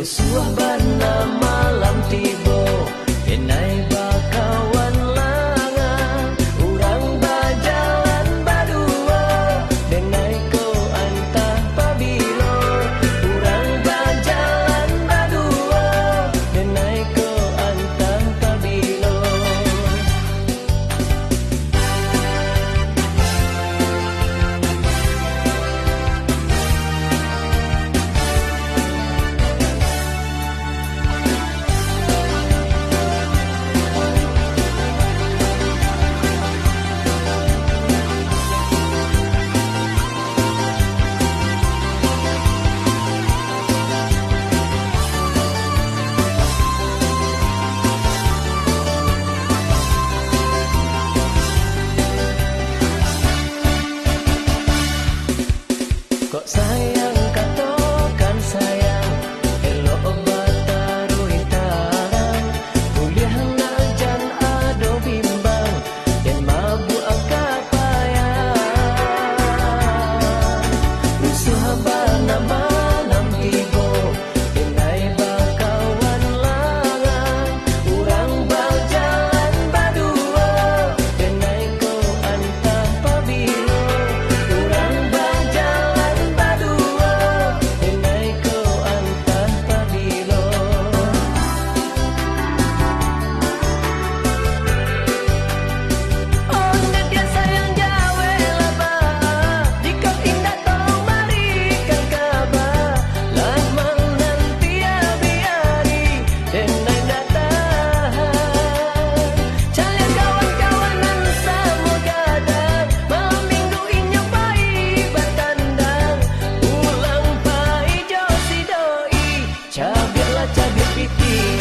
Rusuh bana malam tiba, enai bakawan langan, urang bajalan badua, denai ko antah pabilo. Urang bajalan badua, denai ko antah pabilo. Kok sayang katokan sayang, elok bataruh tarang, kuliah najan ado bimbang, dan mabuk kapayang. Rusuh bana malam tiba, denai bakawan langan, urang bajalan badua, denai ko antah pabilo. Urang bajalan badua, denai ko antah pabilo. Oh nadia sayang jawe labah, jika indah tolong berikan kabar, lamang nanti biari, denai datang. Caya kawan-kawanan sama gadang, malam minggu inyo pai batandang, ulang pai jo si doi, cabiarlah cabir piti.